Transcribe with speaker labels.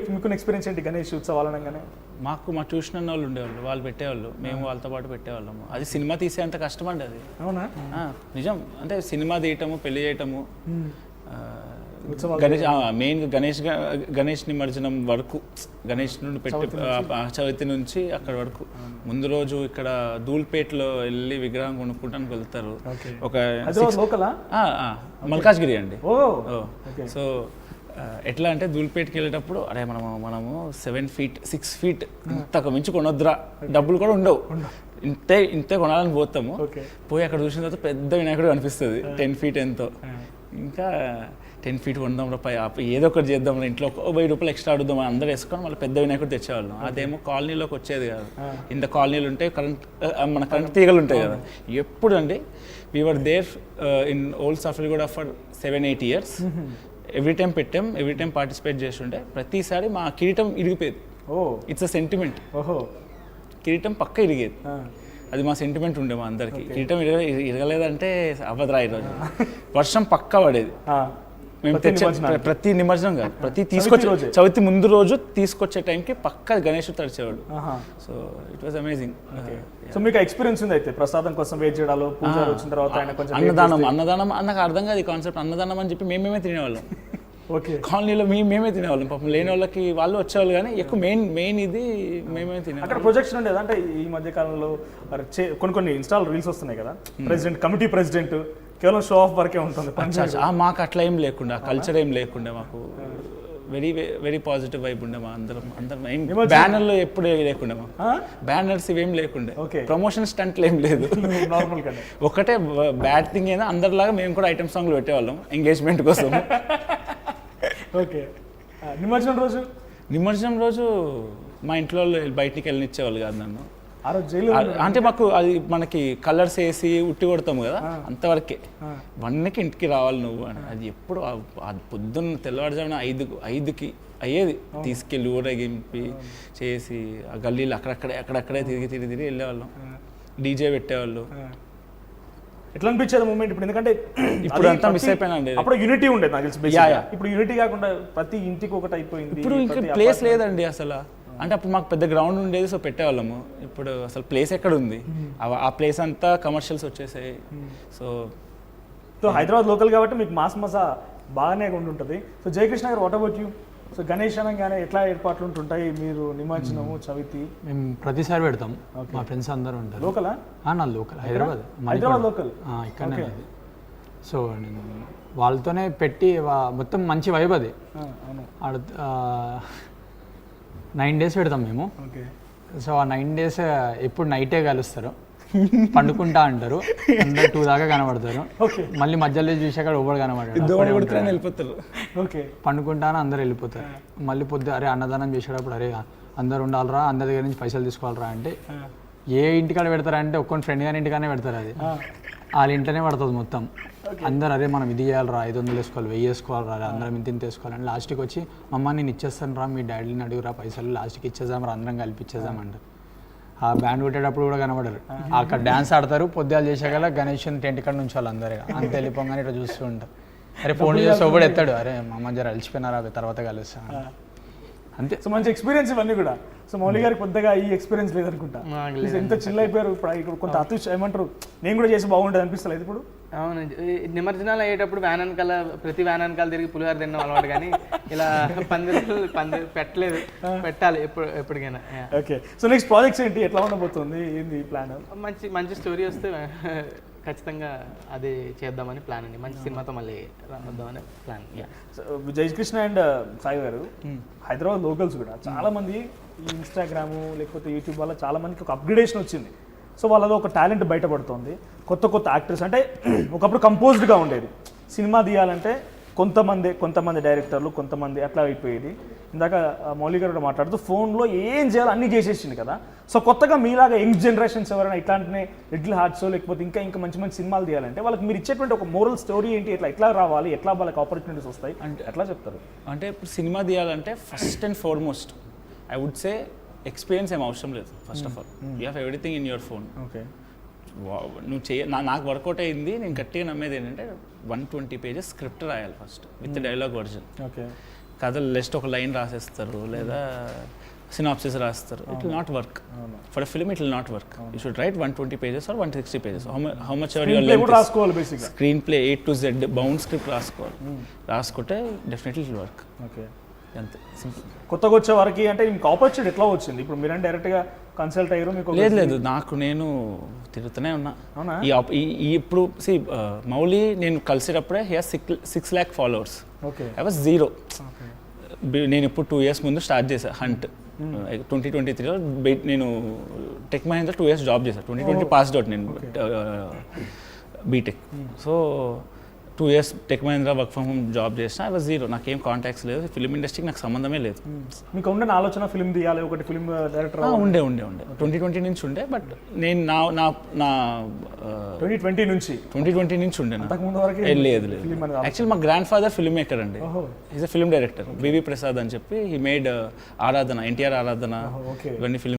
Speaker 1: మీకున్న ఎక్స్పీరియన్స్ ఏంటి గణేష్ ఉత్సవాలు అనగానే?
Speaker 2: మా ట్యూషన్ అన్న వాళ్ళు ఉండేవాళ్ళు, వాళ్ళు పెట్టేవాళ్ళు, మేము వాళ్ళతో పాటు పెట్టేవాళ్ళము. అది సినిమా తీసేంత కష్టం అండి అది.
Speaker 1: అవునా?
Speaker 2: నిజం. అంటే సినిమా తీయటము, పెళ్లి చేయటము, గణేష్ మెయిన్ గణేష్ నిమజ్జనం వరకు, గణేష్ నుండి పెట్టి చవితి నుంచి అక్కడ వరకు. ముందు రోజు ఇక్కడ ధూల్పేటలో వెళ్ళి విగ్రహం కొనుక్కుంటానికి వెళ్తారు. ఒక మల్కాజ్గిరి అండి. సో ఎట్లా అంటే ధూల్పేటకి వెళ్ళేటప్పుడు అరే మనము 7 feet 6 feet ఇంతకు మించి కొనొద్దురా, డబ్బులు కూడా ఉండవు, ఇంతే కొనాలని పోతాము. పోయి అక్కడ చూసిన తర్వాత పెద్ద వినాయకుడు కనిపిస్తుంది 10 feet ఎంతో. ఇంకా 10 feet కొందాం రా, ఏదో ఒకటి చేద్దాం, ఇంట్లో ₹1000 ఎక్స్ట్రా అడుగుదాం అని అందరూ వేసుకొని మళ్ళీ పెద్ద వినాయకుడు తెచ్చేవాళ్ళం. అదేమో కాలనీలోకి వచ్చేది కాదు. ఇంత కాలనీలు ఉంటాయి, కరెంట్ తీగలు ఉంటాయి కదా. ఎప్పుడు అండి we are there in old software for 7-8 years. Every time participate చేస్తుంటే ప్రతిసారి మా కిరీటం ఇరిగిపోయేది. It's a sentiment. కిరీటం పక్క ఇరిగేది, అది మా సెంటిమెంట్ ఉండే మా అందరికి. కిరీటం ఇరగలేదంటే అవ్వదురా ఈరోజు. వర్షం పక్కా పడేది. మేము ప్రతి నిమజ్జనం కాదు, ప్రతి తీసుకొచ్చే చవితి ముందు రోజు తీసుకొచ్చే టైంకి పక్కా గణేష్ తడిచేవాడు. So it was amazing.
Speaker 1: So మీకు ఎక్స్పీరియన్స్ ఉంది అయితే ప్రసాదం కోసం వెయిట్ చేయడాలు, పూజారి వచ్చిన తర్వాత ఆయన కొంచెం
Speaker 2: అన్నదానం నాకు అర్థం కాదు ఈ కాన్సెప్ట్. అన్నదానం అని చెప్పి మేమే తినేవాళ్ళం. కాలనీలో మేమే తినేవాళ్ళం. పాపం లేని వాళ్ళకి వాళ్ళు వచ్చేవాళ్ళు, కానీ ఎక్కువ మెయిన్ ఇది మేమే తినేవాళ్ళం. అక్కడ
Speaker 1: ప్రొజెక్షన్ ఉండేది అంటే ఈ మధ్య కాలంలో కొన్ని ఇన్స్టాల్ రీల్స్ వస్తున్నాయి కదా, ప్రెసిడెంట్, కమిటీ ప్రెసిడెంట్, కేవలం షో ఆఫ్ వరకే ఉంటుంది.
Speaker 2: మాకు అట్లా ఏం లేకుండా, కల్చర్ ఏం లేకుండా, మాకు వెరీ వెరీ పాజిటివ్ వైబ్ ఉండే. మా అందరం బ్యానర్లు ఎప్పుడు లేకుండా, మాకు బ్యానర్స్ ఇవేం లేకుండే, ప్రమోషన్ స్టంట్లు ఏం లేదు. ఒకటే బ్యాడ్ థింగ్ అయినా అందరిలాగా మేము కూడా ఐటమ్ సాంగ్లు పెట్టేవాళ్ళం ఎంగేజ్మెంట్ కోసం.
Speaker 1: ఓకే. నిమజ్జనం రోజు
Speaker 2: మా ఇంట్లో బయటికి వెళ్ళనిచ్చేవాళ్ళు కాదు నన్ను.
Speaker 1: అంటే
Speaker 2: మాకు అది మనకి కలర్స్ వేసి ఉట్టి కొడతాము కదా, అంతవరకే. 1కి ఇంటికి రావాలి నువ్వు అని. అది ఎప్పుడు పొద్దున్న తెల్లవారుజామున 5కి అయ్యేది. తీసుకెళ్ళి ఊరేగింపి చేసి ఆ గల్లీలు అక్కడక్కడే తిరిగి వెళ్ళేవాళ్ళం. డీజే పెట్టేవాళ్ళు.
Speaker 1: ఎట్లా అనిపించేది మూమెంట్ ఇప్పుడు? ఎందుకంటే
Speaker 2: ఇప్పుడు అంతా మిస్ అయిపోయినండి.
Speaker 1: అప్పుడు యూనిటీ ఉండేది నాకు తెలిసి. ఇప్పుడు యూనిటీ కాకుండా ప్రతి ఇంటికి ఒకటి అయిపోయింది.
Speaker 2: ఇప్పుడు ఇంకా ప్లేస్ లేదండి అసలు. అంటే అప్పుడు మాకు పెద్ద గ్రౌండ్ ఉండేది, సో పెట్టేవాళ్ళము. ఇప్పుడు అసలు ప్లేస్ ఎక్కడ ఉంది? ఆ ప్లేస్ అంతా కమర్షియల్స్ వచ్చేసాయి. సో
Speaker 1: హైదరాబాద్ లోకల్ కాబట్టి మీకు మాస్ మసా బాగానే ఉంటుంటుంది. సో జయకృష్ణ గారు, what about you? So Ganesh అనగానే ఎట్లా ఏర్పాట్లు ఉంటుంటాయి? మీరు నిమజ్జనము, చవితి
Speaker 3: మేము ప్రతిసారి పెడతాం. మా ఫ్రెండ్స్ అందరూ ఉంటారు.
Speaker 1: లోకలా?
Speaker 3: నా లోకల్, హైదరాబాద్
Speaker 1: లోకల్
Speaker 3: ఇక్కడనే. సో నేను వాళ్ళతోనే పెట్టి మొత్తం మంచి వైబ్ అది. 9 days పెడతాం మేము. సో ఆ 9 days ఎప్పుడు నైటే కలుస్తారు, పండుకుంటా అంటారు, అందరు 2 దాకా కనబడతారు. మళ్ళీ మధ్యలో చూసాక ఎవరు కనబడతారు, పండుకుంటాను అందరు వెళ్ళిపోతారు. మళ్ళీ అరే అన్నదానం చేసేటప్పుడు అరే అందరు ఉండాలరా, అందరి దగ్గర నుంచి పైసలు తీసుకోవాలరా అంటే ఏ ఇంటికాడ పెడతారా అంటే ఒక్కొని ఫ్రెండ్ గారి ఇంటికానే పెడతారు. అది వాళ్ళ ఇంట్లోనే పడుతుంది మొత్తం. అందరు అరే మనం ఇది చేయాలరా, 500 వేసుకోవాలి, 1000 వేసుకోవాలరా, అందరం ఇంత వేసుకోవాలని లాస్ట్కి వచ్చి మమ్మ నేను ఇచ్చేస్తాను రా, మీ డాడీని అడుగురా పైసలు, లాస్ట్కి ఇచ్చేద్దాం రా, అందరం కల్పించేద్దామంటారు. ఆ బ్యాండ్ కొట్టేటప్పుడు కూడా కనబడరు. అక్కడ డ్యాన్స్ ఆడతారు, పొద్దులు చేసాక గణేష్ టెంట్ ఇక్కడ నుంచి వాళ్ళు అందరు అంత వెళ్ళిపోగానే ఇట్లా చూస్తూ ఉంటారు. అరే ఫోన్ చేసి ఒకటి ఎత్తాడు, అరే మమ్మ జర అలిచిపోయినారా, తర్వాత కలుస్తాను అంతే.
Speaker 1: సో మంచి ఎక్స్పీరియన్స్ ఇవన్నీ కూడా. సో మౌలి గారికి కొద్దిగా ఈ ఎక్స్పీరియన్స్ లేదనుకుంటా. ఎంత చిల్ అయిపోయారు ఇప్పుడు. కొంత ఏమంటారు, నేను కూడా చేసి బాగుంటుంది అనిపిస్తలేదు ఇప్పుడు.
Speaker 4: అవునండి. నిమజ్జనాలు అయ్యేటప్పుడు ప్రతి వ్యాన్ వెనకాల తిరిగి పులిహోర తిన్నాం అలవాటు, కానీ ఇలా పందిరి పెట్టలేదు, పెట్టాలి ఎప్పటికైనా.
Speaker 1: ఓకే. సో నెక్స్ట్ ప్రాజెక్ట్స్ ఏంటి, ఎట్లా ఉండబోతుంది, ఏంది ప్లాన్?
Speaker 4: మంచి స్టోరీ వస్తే ఖచ్చితంగా అది చేద్దామని ప్లాన్ అండి. మంచి సినిమాతో మళ్ళీ వద్దామని ప్లాన్.
Speaker 1: జయకృష్ణ అండ్ సాయి గారు, హైదరాబాద్ లోకల్స్ కూడా చాలా మంది ఈ ఇన్స్టాగ్రామ్ లేకపోతే యూట్యూబ్ వల్ల చాలా మందికి ఒక అప్గ్రేడేషన్ వచ్చింది. సో వాళ్ళది ఒక టాలెంట్ బయటపడుతుంది. కొత్త యాక్టర్స్ అంటే ఒకప్పుడు కంపోజ్డ్గా ఉండేది, సినిమా తీయాలంటే కొంతమంది డైరెక్టర్లు, కొంతమంది అట్లా అయిపోయేది. ఇందాక మౌలి గారు మాట్లాడుతూ ఫోన్లో ఏం చేయాలో అన్నీ చేసేసింది కదా. సో కొత్తగా మీలాగా యంగ్ జనరేషన్స్ ఎవరైనా ఇట్లాంటినే లిటిల్ హార్ట్స్ లేకపోతే ఇంకా మంచి సినిమాలు తీయాలంటే వాళ్ళకి మీరు ఇచ్చేటువంటి ఒక మోరల్ స్టోరీ ఏంటి, ఎట్లా రావాలి, ఎట్లా వాళ్ళకి ఆపర్చునిటీస్ వస్తాయి అంటే ఎట్లా చెప్తారు?
Speaker 2: అంటే ఇప్పుడు సినిమా తీయాలంటే first and foremost I would say experience ఏం అవసరం లేదు. First of all you have everything in your phone.
Speaker 1: Okay.
Speaker 2: నువ్వు నాకు వర్కౌట్ అయింది, నేను గట్టిగా నమ్మేది ఏంటంటే 120 pages స్క్రిప్ట్ రాయాలి first with dialogue version.
Speaker 1: Okay,
Speaker 2: కథలు జస్ట్ ఒక లైన్ రాసేస్తారు లేదా సినాప్సిస్ రాస్తారు. It will not work for a film. It will not work. You should write 120 pages or 160 pages. How much ever your length
Speaker 1: రాసుకోవాలి బేసిక్గా.
Speaker 2: Screenplay A to Z bound script రాసుకోవాలి. రాసుకుంటే definitely it work.
Speaker 1: Okay,
Speaker 2: అంతే, simple.
Speaker 1: కొత్తగా వచ్చే వరకు అంటే మీకు ఆపర్చునిటీ ఎట్లా వచ్చింది? ఇప్పుడు మీరంటే డైరెక్ట్గా కన్సల్ట్ అయ్యారు మీకు?
Speaker 2: లేదు నేను తిరుగుతూనే ఉన్నా.
Speaker 1: అవునా?
Speaker 2: ఇప్పుడు మౌలి నేను కలిసేటప్పుడే he has 6 lakh followers.
Speaker 1: Okay,
Speaker 2: I was 0. నేను ఇప్పుడు 2 years ముందు స్టార్ట్ చేశాను హంట్. 2023లో నేను టెక్ మహీంద్రా 2 years జాబ్ చేశాను. 2020 పాస్డ్ అవుట్ నేను BTech. So 2 years tech Mahindra work from home job చేసిన. I was 0. నాకేం కాంటాక్ట్స్ లేదు, ఫిల్మ్ ఇండస్ట్రీకి నాకు సంబంధమే లేదు.
Speaker 1: మీకు ఉండే ఆలోచన ఫిల్మ్ తీయాలి, ఒకటి ఫిల్మ్ డైరెక్టర్
Speaker 2: ఉండే 2020 నుంచి ఉండే. బట్ నేను నా
Speaker 1: 2020 నుంచి
Speaker 2: 2020 నుంచి ఉండే.
Speaker 1: అంతకుముందు వరకు
Speaker 2: లేదు యాక్చువల్లీ మా గ్రాండ్ ఫాదర్ ఫిల్మ్ మేకర్ అండి. Is a film director, BV Prasad అని చెప్పి. హీ మేడ్ ఆరాధన, ఎన్టీఆర్ ఆరాధన, ఇవన్నీ ఫిల్మ్